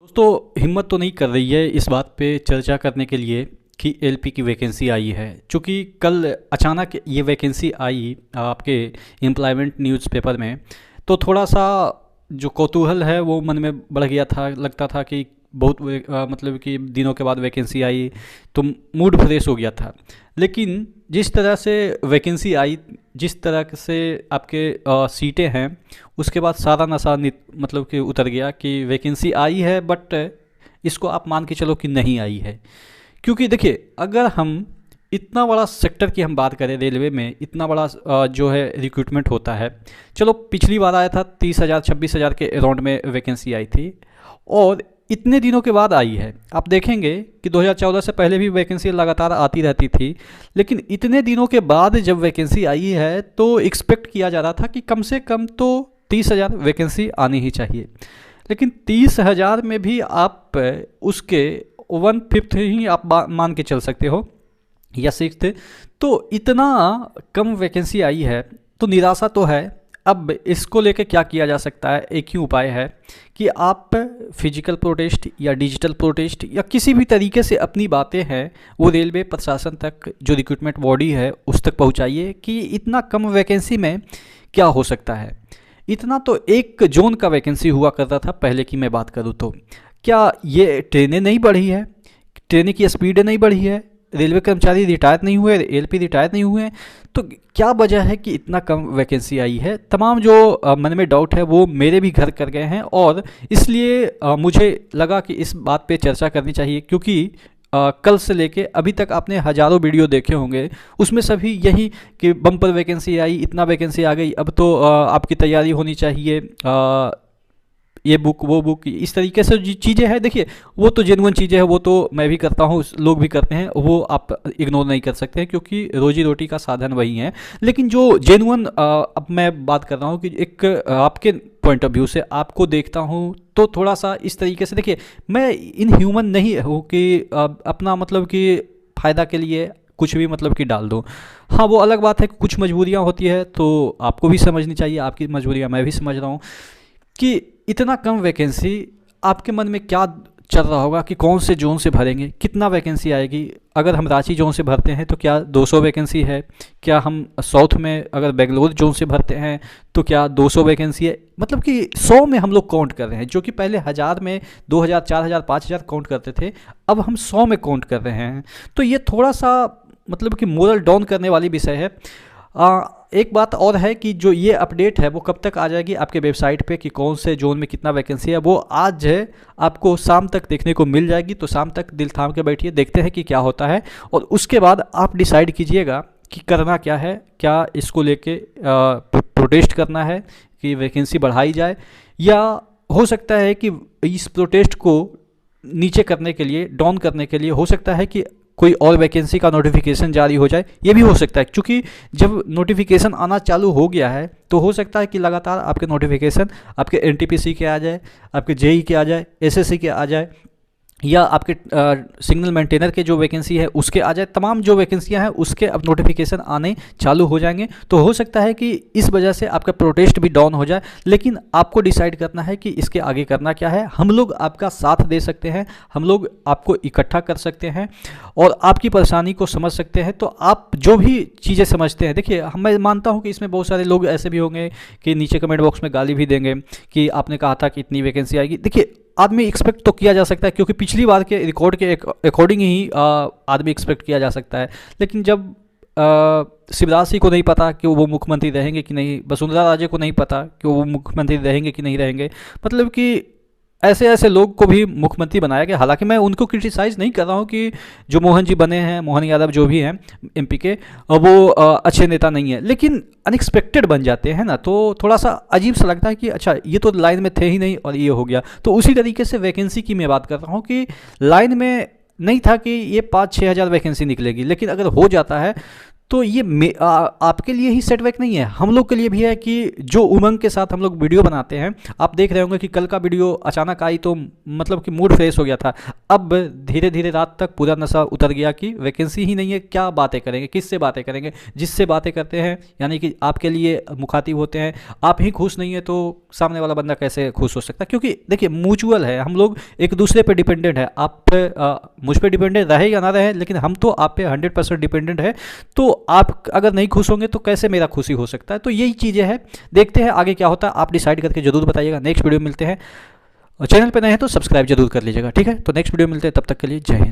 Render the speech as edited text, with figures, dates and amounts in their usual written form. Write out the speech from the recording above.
दोस्तों हिम्मत तो नहीं कर रही है इस बात पे चर्चा करने के लिए कि एलपी की वैकेंसी आई है। चूँकि कल अचानक ये वैकेंसी आई आपके एम्प्लॉयमेंट न्यूज़पेपर में, तो थोड़ा सा जो कौतूहल है वो मन में बढ़ गया था। लगता था कि बहुत मतलब कि दिनों के बाद वैकेंसी आई तो मूड फ्रेश हो गया था। लेकिन जिस तरह से वैकेंसी आई, जिस तरह से आपके सीटें हैं, उसके बाद सारा नशा मतलब कि उतर गया कि वैकेंसी आई है, बट इसको आप मान के चलो कि नहीं आई है। क्योंकि देखिए, अगर हम इतना बड़ा सेक्टर की हम बात करें, रेलवे में इतना बड़ा जो है रिक्रूटमेंट होता है। चलो पिछली बार आया था 30,000 26,000 के अराउंड में वैकेंसी आई थी, और इतने दिनों के बाद आई है। आप देखेंगे कि 2014 से पहले भी वैकेंसी लगातार आती रहती थी, लेकिन इतने दिनों के बाद जब वैकेंसी आई है तो एक्सपेक्ट किया जा रहा था कि कम से कम तो 30,000 वैकेंसी आनी ही चाहिए। लेकिन 30,000 में भी आप उसके 1/5 ही आप मान के चल सकते हो या 6th। तो इतना कम वैकेंसी आई है तो निराशा तो है। अब इसको लेके क्या किया जा सकता है? एक ही उपाय है कि आप फिजिकल प्रोटेस्ट या डिजिटल प्रोटेस्ट या किसी भी तरीके से अपनी बातें हैं वो रेलवे प्रशासन तक, जो रिक्रूटमेंट बॉडी है, उस तक पहुंचाइए कि इतना कम वैकेंसी में क्या हो सकता है। इतना तो एक जोन का वैकेंसी हुआ करता था पहले की मैं बात करूँ तो। क्या ये ट्रेनें नहीं बढ़ी है? ट्रेनें की स्पीड नहीं बढ़ी है? रेलवे कर्मचारी रिटायर नहीं हुए, एलपी रिटायर नहीं हुए? तो क्या वजह है कि इतना कम वैकेंसी आई है? तमाम जो मन में डाउट है वो मेरे भी घर कर गए हैं, और इसलिए मुझे लगा कि इस बात पे चर्चा करनी चाहिए। क्योंकि कल से लेके अभी तक आपने हज़ारों वीडियो देखे होंगे, उसमें सभी यही कि बम्पर वैकेंसी आई, इतना वैकेंसी आ गई, अब तो आपकी तैयारी होनी चाहिए, ये बुक वो बुक, इस तरीके से जो चीज़ें हैं। देखिए, वो तो जेन्युइन चीज़ें हैं, वो तो मैं भी करता हूँ, लोग भी करते हैं, वो आप इग्नोर नहीं कर सकते हैं क्योंकि रोजी रोटी का साधन वही है। लेकिन जो जेन्युइन अब मैं बात कर रहा हूँ कि एक आपके पॉइंट ऑफ व्यू से आपको देखता हूँ तो थोड़ा सा इस तरीके से देखिए, मैं इन ह्यूमन नहीं हूँ कि अपना मतलब कि फ़ायदा के लिए कुछ भी मतलब कि डाल दो। हाँ, वो अलग बात है कि कुछ मजबूरियाँ होती है तो आपको भी समझनी चाहिए, आपकी मजबूरियाँ मैं भी समझ रहा हूँ। कि इतना कम वैकेंसी, आपके मन में क्या चल रहा होगा कि कौन से जोन से भरेंगे, कितना वैकेंसी आएगी? अगर हम रांची जोन से भरते हैं तो क्या 200 वैकेंसी है? क्या हम साउथ में अगर बेंगलोर जोन से भरते हैं तो क्या 200 वैकेंसी है? मतलब कि 100 में हम लोग काउंट कर रहे हैं, जो कि पहले 1000 में 2000 4000 5000 काउंट करते थे, अब हम 100 में काउंट कर रहे हैं। तो ये थोड़ा सा मतलब कि मोरल डाउन करने वाली विषय है। एक बात और है कि जो ये अपडेट है वो कब तक आ जाएगी आपके वेबसाइट पे कि कौन से जोन में कितना वैकेंसी है, वो आज है आपको शाम तक देखने को मिल जाएगी। तो शाम तक दिल थाम के बैठिए, देखते हैं कि क्या होता है, और उसके बाद आप डिसाइड कीजिएगा कि करना क्या है। क्या इसको लेके प्रोटेस्ट करना है कि वैकेंसी बढ़ाई जाए, या हो सकता है कि इस प्रोटेस्ट को नीचे करने के लिए, डाउन करने के लिए, हो सकता है कि कोई और वैकेंसी का नोटिफिकेशन जारी हो जाए। ये भी हो सकता है, क्योंकि जब नोटिफिकेशन आना चालू हो गया है तो हो सकता है कि लगातार आपके नोटिफिकेशन आपके एनटीपीसी के आ जाए, आपके जेई के आ जाए, एसएससी के आ जाए, या आपके सिग्नल मेंटेनर के जो वैकेंसी है उसके आ जाए। तमाम जो वैकेंसियां हैं उसके अब नोटिफिकेशन आने चालू हो जाएंगे। तो हो सकता है कि इस वजह से आपका प्रोटेस्ट भी डाउन हो जाए। लेकिन आपको डिसाइड करना है कि इसके आगे करना क्या है। हम लोग आपका साथ दे सकते हैं, हम लोग आपको इकट्ठा कर सकते हैं और आपकी परेशानी को समझ सकते हैं। तो आप जो भी चीज़ें समझते हैं, देखिए, मैं मानता हूँ कि इसमें बहुत सारे लोग ऐसे भी होंगे कि नीचे कमेंट बॉक्स में गाली भी देंगे कि आपने कहा था कि इतनी वैकेंसी आएगी। देखिए, आदमी एक्सपेक्ट तो किया जा सकता है, क्योंकि पिछली बार के रिकॉर्ड के अकॉर्डिंग ही आदमी एक्सपेक्ट किया जा सकता है। लेकिन जब शिवराज सिंह को नहीं पता कि वो मुख्यमंत्री रहेंगे कि नहीं, वसुंधरा राजे को नहीं पता कि वो मुख्यमंत्री रहेंगे कि नहीं रहेंगे, मतलब कि ऐसे ऐसे लोग को भी मुख्यमंत्री बनाया गया। हालांकि मैं उनको क्रिटिसाइज़ नहीं कर रहा हूँ कि जो मोहन जी बने हैं, मोहन यादव जो भी हैं एमपी के, वो अच्छे नेता नहीं है, लेकिन अनएक्सपेक्टेड बन जाते हैं ना, तो थोड़ा सा अजीब सा लगता है कि अच्छा, ये तो लाइन में थे ही नहीं और ये हो गया। तो उसी तरीके से वैकेंसी की मैं बात कर रहा हूँ कि लाइन में नहीं था कि ये 5-6 हज़ार वैकेंसी निकलेगी, लेकिन अगर हो जाता है तो ये आपके लिए ही सेटबैक नहीं है, हम लोग के लिए भी है कि जो उमंग के साथ हम लोग वीडियो बनाते हैं। आप देख रहे होंगे कि कल का वीडियो अचानक आई तो मतलब कि मूड फ्रेश हो गया था। अब धीरे धीरे रात तक पूरा नशा उतर गया कि वैकेंसी ही नहीं है, क्या बातें करेंगे, किससे बातें करेंगे। जिससे बातें करते हैं यानी कि आपके लिए मुखातिब होते हैं, आप ही खुश नहीं है तो सामने वाला बंदा कैसे खुश हो सकता है। क्योंकि देखिए म्यूचुअल है, हम लोग एक दूसरे पे डिपेंडेंट है। आप पे मुझ पे डिपेंडेंट रहे या ना रहे, लेकिन हम तो आप पे 100% डिपेंडेंट है। तो आप अगर नहीं खुश होंगे तो कैसे मेरा खुशी हो सकता है। तो यही चीज़ें हैं, देखते हैं आगे क्या होता है। आप डिसाइड करके जरूर बताइएगा। नेक्स्ट वीडियो मिलते हैं, और चैनल पे नए हैं तो सब्सक्राइब जरूर कर लीजिएगा, ठीक है। तो नेक्स्ट वीडियो मिलते हैं, तब तक के लिए जय हिंद।